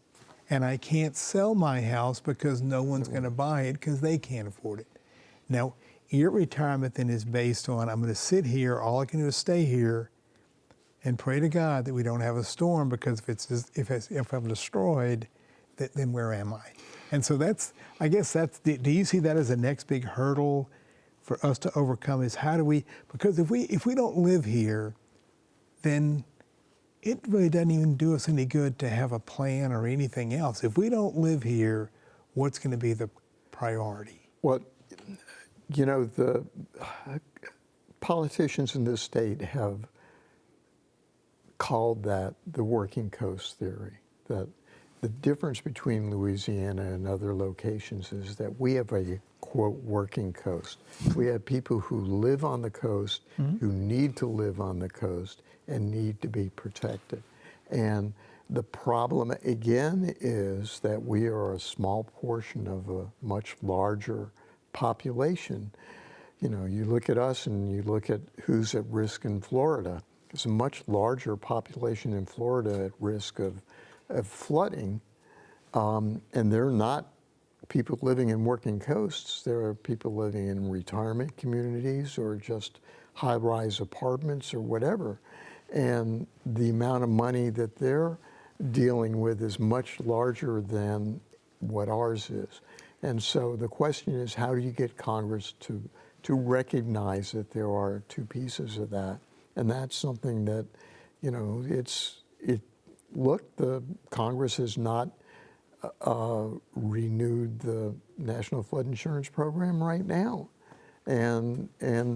and I can't sell my house because no one's going to buy it because they can't afford it. Now, your retirement then is based on, I'm going to sit here, all I can do is stay here and pray to God that we don't have a storm, because if I'm destroyed, then where am I? And so do you see that as the next big hurdle for us to overcome, is how do we, because if we don't live here, then it really doesn't even do us any good to have a plan or anything else. If we don't live here, what's going to be the priority? Well, the politicians in this state have called that the working coast theory, that the difference between Louisiana and other locations is that we have a, quote, working coast. We have people who live on the coast, who need to live on the coast and need to be protected. And the problem, again, is that we are a small portion of a much larger population. You look at us and you look at who's at risk in Florida. There's a much larger population in Florida at risk of flooding, and they're not people living in working coasts. There are people living in retirement communities or just high-rise apartments or whatever. And the amount of money that they're dealing with is much larger than what ours is. And so the question is, how do you get Congress to recognize that there are two pieces of that? And that's something that, the Congress has not renewed the National Flood Insurance Program right now. And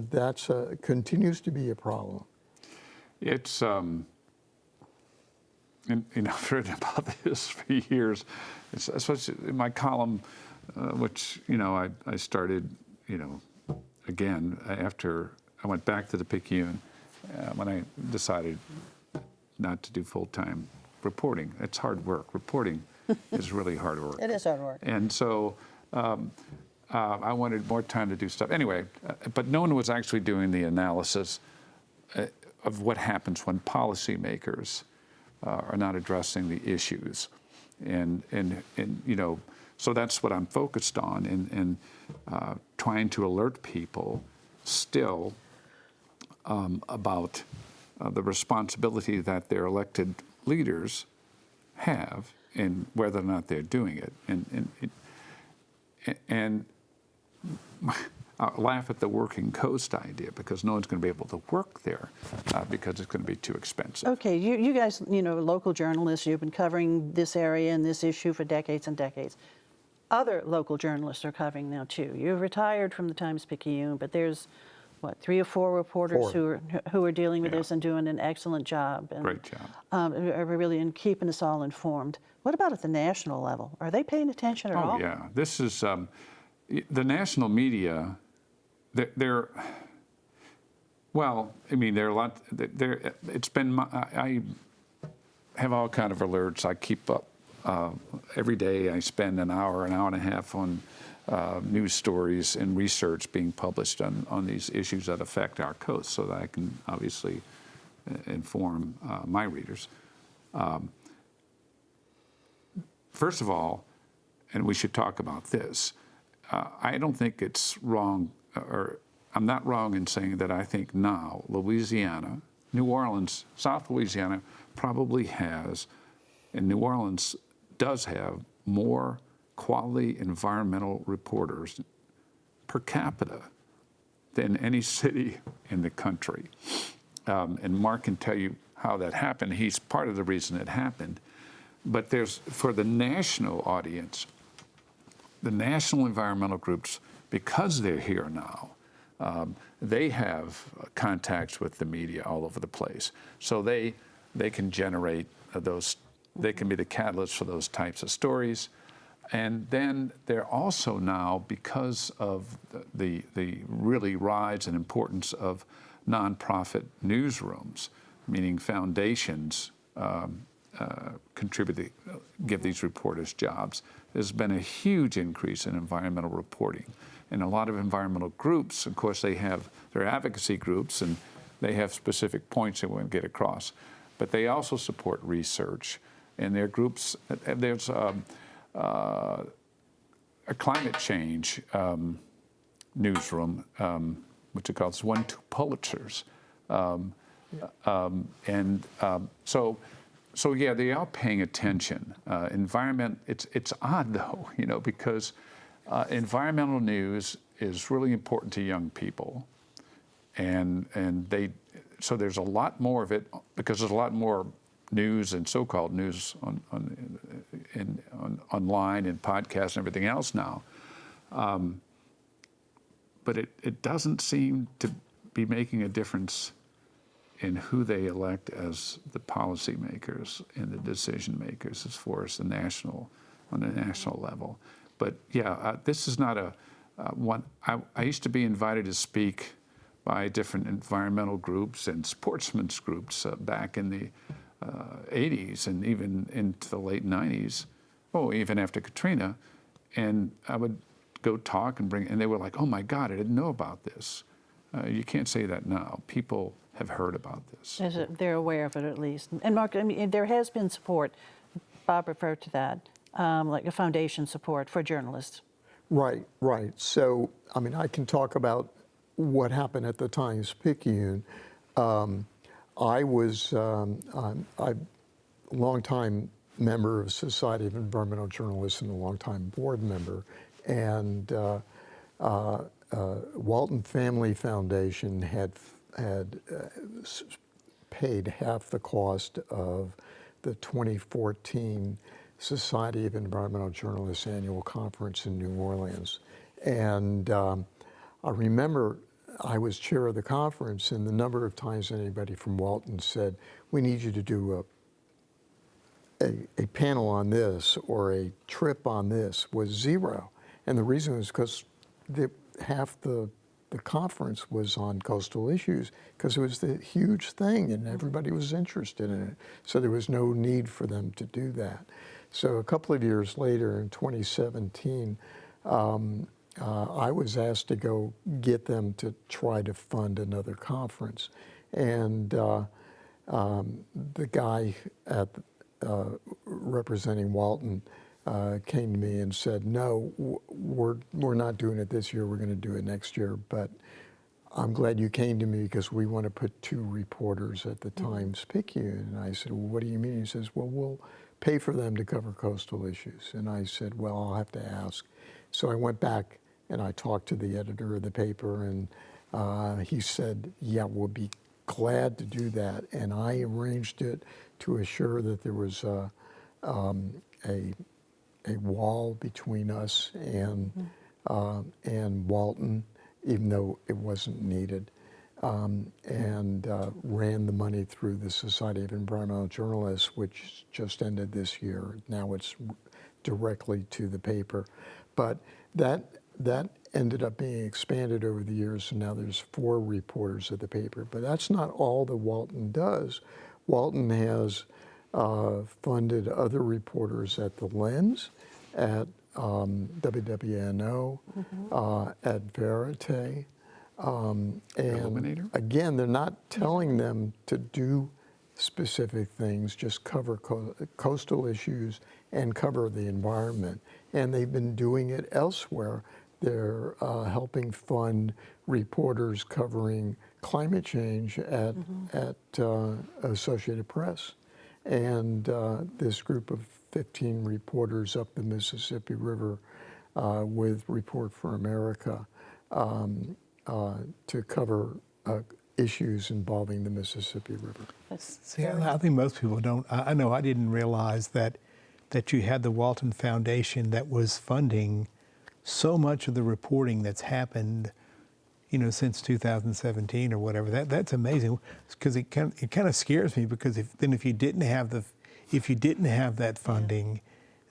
that's continues to be a problem. It's, and I've written about this for years. It's in my column, which, I started, again, after I went back to the Picayune, when I decided not to do full-time reporting. It's hard work. Reporting is really hard work. It is hard work. And so I wanted more time to do stuff. Anyway, but no one was actually doing the analysis of what happens when policymakers are not addressing the issues. And you know, so that's what I'm focused on, and trying to alert people still about the responsibility that their elected leaders have and whether or not they're doing it. And I'll laugh at the working coast idea, because no one's going to be able to work there because it's going to be too expensive. Okay, you guys, you know, local journalists, you've been covering this area and this issue for decades and decades. Other local journalists are covering now too. You've retired from the Times-Picayune, but there's, what, 3 or 4 reporters who are dealing with this and doing an excellent job. And, Great job. are really in keeping us all informed. What about at the national level? Are they paying attention at all? Oh yeah, this is the national media. They're well, I mean, there are a lot. It's been. I have all kind of alerts. I keep up every day. I spend an hour and a half on news stories and research being published on these issues that affect our coast, so that I can obviously inform my readers. First of all, and we should talk about this, I don't think it's wrong, or I'm not wrong in saying that I think now Louisiana, New Orleans, South Louisiana probably has, and New Orleans does have, more quality environmental reporters per capita than any city in the country. And Mark can tell you how that happened. He's part of the reason it happened. But there's, for the national audience, the national environmental groups, because they're here now, they have contacts with the media all over the place. So they can generate those, they can be the catalyst for those types of stories. And then they're also now, because of the really rise and importance of nonprofit newsrooms, meaning foundations contribute, give these reporters jobs. There's been a huge increase in environmental reporting. And a lot of environmental groups, of course, they have their advocacy groups, and they have specific points they want to get across. But they also support research. And their groups, there's a climate change newsroom, which it calls 1-2 Pulitzers. So yeah, they are paying attention. Environment, it's odd though, you know, because environmental news is really important to young people, and so there's a lot more of it, because there's a lot more news and so-called news online and podcasts and everything else now. But it doesn't seem to be making a difference in who they elect as the policymakers and the decision makers as far as on the national level. But yeah, this is not a one. I used to be invited to speak by different environmental groups and sportsmen's groups back in the 80s and even into the late 90s. Oh, even after Katrina, and I would go talk and they were like, "Oh my God, I didn't know about this." You can't say that now. People have heard about this. They're aware of it at least. And Mark, I mean, there has been support. Bob referred to that, like a foundation support for journalists. Right, right. So, I mean, I can talk about what happened at the Times-Picayune. I was a longtime member of Society of Environmental Journalists and a longtime board member. And Walton Family Foundation had paid half the cost of the 2014 Society of Environmental Journalists annual conference in New Orleans. And I remember I was chair of the conference, and the number of times anybody from Walton said, "We need you to do a panel on this or a trip on this," was zero. And the reason was because half the the conference was on coastal issues because it was the huge thing and everybody was interested in it. So there was no need for them to do that. So a couple of years later, in 2017, I was asked to go get them to try to fund another conference. And the guy at representing Walton came to me and said, no, we're not doing it this year, we're going to do it next year, but I'm glad you came to me because we want to put 2 reporters at the Times-Picayune. And I said, well, what do you mean? He says, well, we'll pay for them to cover coastal issues. And I said, well, I'll have to ask. So I went back and I talked to the editor of the paper, and he said, yeah, we'll be glad to do that. And I arranged it to assure that there was a wall between us and Walton, even though it wasn't needed, and ran the money through the Society of Environmental Journalists, which just ended this year. Now it's directly to the paper. But that ended up being expanded over the years, so now there's 4 reporters at the paper. But that's not all that Walton does. Walton has funded other reporters at the Lens, at WWNO, at Verite. And Illuminator? again, they're not telling them to do specific things, just cover coastal issues and cover the environment. And they've been doing it elsewhere. They're helping fund reporters covering climate change at Associated Press. And this group of 15 reporters up the Mississippi River with Report for America to cover issues involving the Mississippi River. See, I think most people don't. I know I didn't realize that you had the Walton Foundation that was funding so much of the reporting that's happened, since 2017 or whatever. That's amazing, because it kind of scares me, because if you didn't have that funding,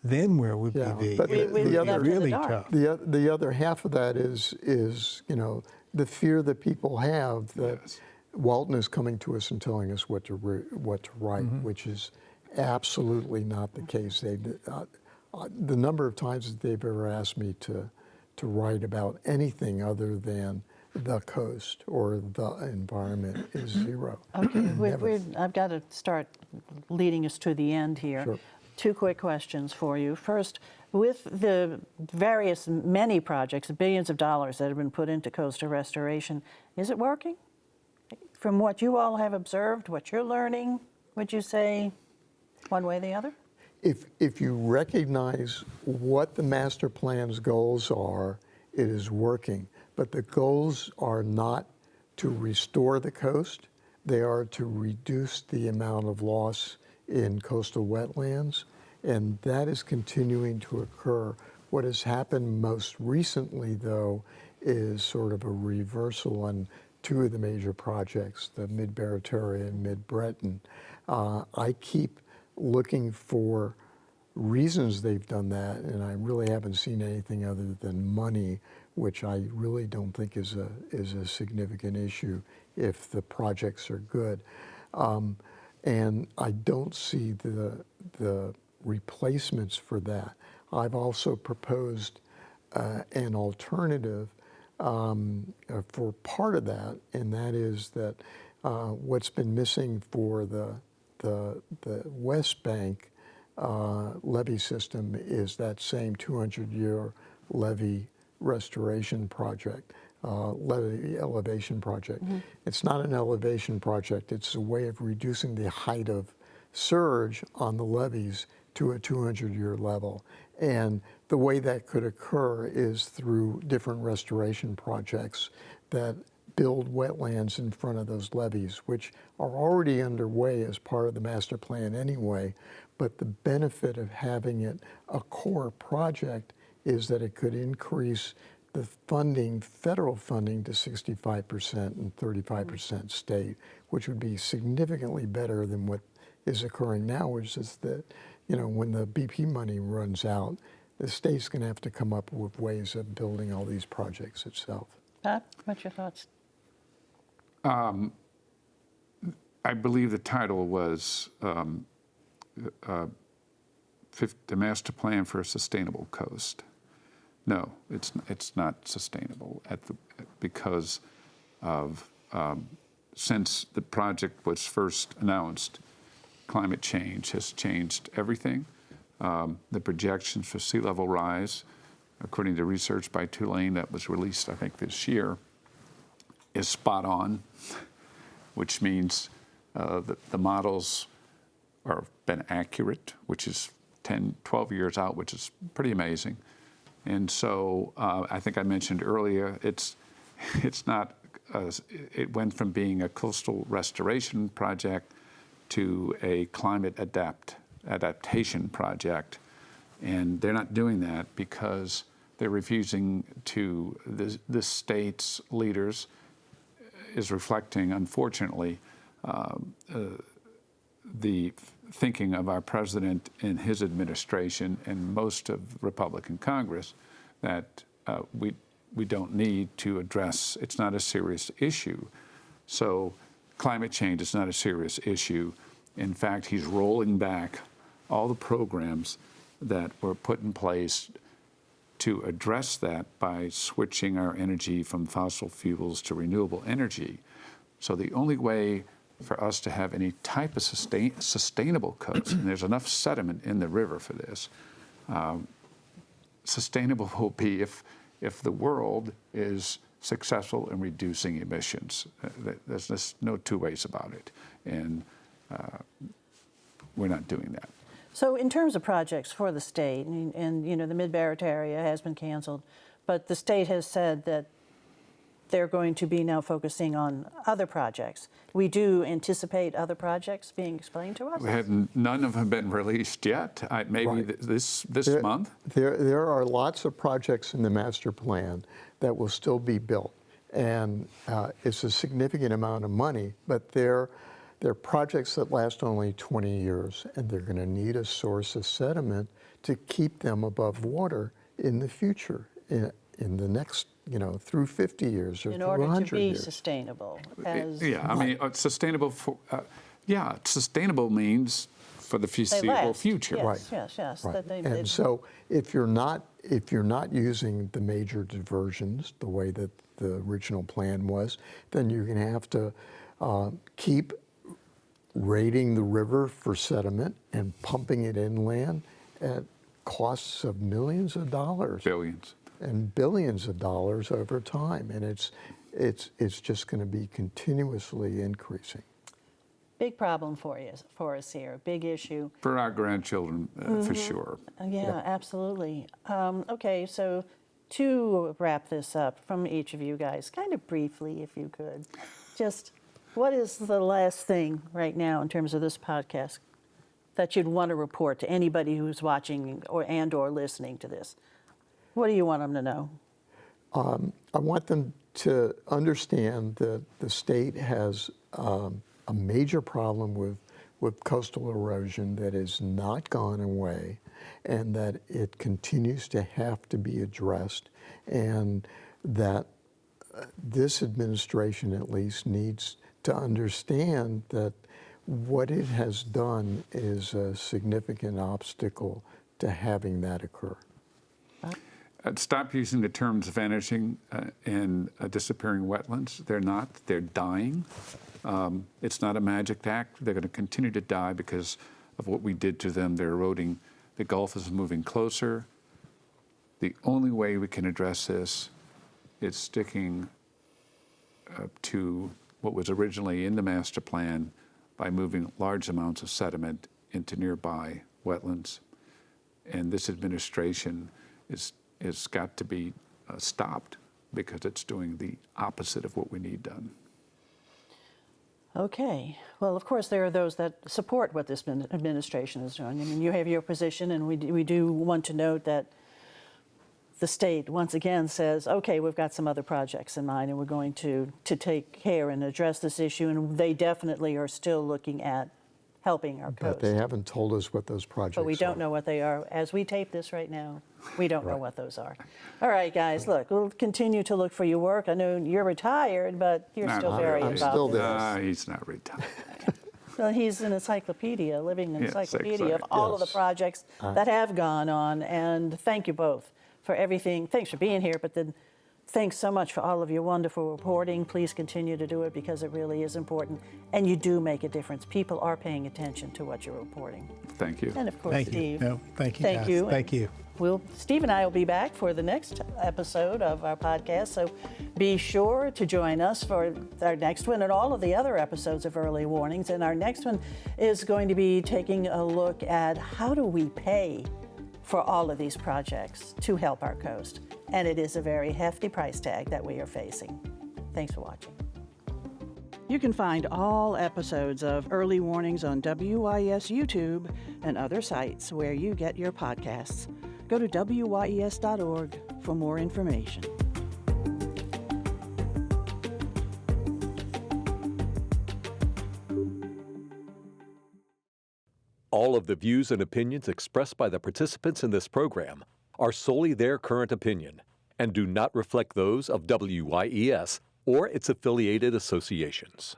then where would we be? But the other really tough. The other half of that is the fear that people have that Walton is coming to us and telling us what to write, which is absolutely not the case. The number of times that they've ever asked me to write about anything other than the coast or the environment is 0. Okay, I've got to start leading us to the end here. Sure. 2 quick questions for you. First, with the many projects, billions of dollars that have been put into coastal restoration, is it working? From what you all have observed, what you're learning, would you say one way or the other? If you recognize what the master plan's goals are, it is working. But the goals are not to restore the coast. They are to reduce the amount of loss in coastal wetlands, and that is continuing to occur. What has happened most recently, though, is sort of a reversal on 2 of the major projects, the Mid-Barataria and Mid-Breton. I keep looking for reasons they've done that, and I really haven't seen anything other than money, which I really don't think is a significant issue if the projects are good. And I don't see the replacements for that. I've also proposed an alternative for part of that, and that is that what's been missing for the West Bank levee system is that same 200-year levee restoration project, levee elevation project. It's not an elevation project, it's a way of reducing the height of surge on the levees to a 200-year level. And the way that could occur is through different restoration projects that build wetlands in front of those levees, which are already underway as part of the master plan anyway. But the benefit of having it a core project is that it could increase the funding, federal funding, to 65% and 35% state, which would be significantly better than what is occurring now, which is that, when the BP money runs out, the state's going to have to come up with ways of building all these projects itself. Pat, what's your thoughts? I believe the title was the Master Plan for a Sustainable Coast. No, it's not sustainable because of since the project was first announced, climate change has changed everything. The projections for sea level rise, according to research by Tulane that was released, I think, this year, is spot on, which means that the models have been accurate, which is 10, 12 years out, which is pretty amazing. And so I think I mentioned earlier, it's not, it went from being a coastal restoration project to a climate adaptation project. And they're not doing that because they're refusing to, the state's leaders is reflecting, unfortunately, the thinking of our president and his administration and most of Republican Congress that we don't need to address. It's not a serious issue. So climate change is not a serious issue. In fact, he's rolling back all the programs that were put in place to address that by switching our energy from fossil fuels to renewable energy. So the only way for us to have any type of sustainable coast, and there's enough sediment in the river for this, sustainable will be if the world is successful in reducing emissions. There's no two ways about it, and we're not doing that. So in terms of projects for the state, and you know, the Mid-Barrett area has been canceled, but the state has said that they're going to be now focusing on other projects. We do anticipate other projects being explained to us? None of them have been released yet. Maybe Right. this month. There are lots of projects in the master plan that will still be built, and it's a significant amount of money, but they're projects that last only 20 years, and they're going to need a source of sediment to keep them above water in the future, in the next, through 50 years or In through order 100 to be years. sustainable. As Yeah, I mean, sustainable for, sustainable means for the they foreseeable last. future. Yes, yes. Right. That they, And so if you're not using the major diversions the way that the original plan was, then you're going to have to keep raiding the river for sediment and pumping it inland at costs of millions of dollars. Billions. And billions of dollars over time, and it's just going to be continuously increasing. big problem for us here, big issue. For our grandchildren, for sure. Yeah, absolutely. Okay, so to wrap this up from each of you guys, kind of briefly, if you could, just what is the last thing right now in terms of this podcast that you'd want to report to anybody who's watching or listening to this? What do you want them to know? I want them to understand that the state has a major problem with coastal erosion that has not gone away, and that it continues to have to be addressed, and that this administration at least needs to understand that what it has done is a significant obstacle to having that occur. Stop using the terms vanishing and disappearing wetlands. They're not. They're dying. It's not a magic act. They're going to continue to die because of what we did to them. They're eroding. The Gulf is moving closer. The only way we can address this is sticking to what was originally in the master plan by moving large amounts of sediment into nearby wetlands. And this administration is got to be stopped because it's doing the opposite of what we need done. Okay. Well, of course, there are those that support what this administration is doing. I mean, you have your position, and we do want to note that the state, once again, says, okay, we've got some other projects in mind, and we're going to take care and address this issue, and they definitely are still looking at helping our But coast. they haven't told us what those projects are. But we don't know what they are. As we tape this right now, we don't know what those are. All right, guys, look, we'll continue to look for your work. I know you're retired, but you're still very I'm involved still in there. this. He's not retired. Well, he's an encyclopedia, living Yes, encyclopedia of exactly. all of the Yes. projects that have gone on. And thank you both for everything. Thanks for being here, but then thanks so much for all of your wonderful reporting. Please continue to do it because it really is important. And you do make a difference. People are paying attention to what you're reporting. Thank you. And of course, Thank you. Steve. No, thank you. Thank guys. you. Thank you. Steve and I will be back for the next episode of our podcast, so be sure to join us for our next one and all of the other episodes of Early Warnings. And our next one is going to be taking a look at how do we pay for all of these projects to help our coast. And it is a very hefty price tag that we are facing. Thanks for watching. You can find all episodes of Early Warnings on WYES YouTube and other sites where you get your podcasts. Go to WYES.org for more information. All of the views and opinions expressed by the participants in this program are solely their current opinion and do not reflect those of WYES or its affiliated associations.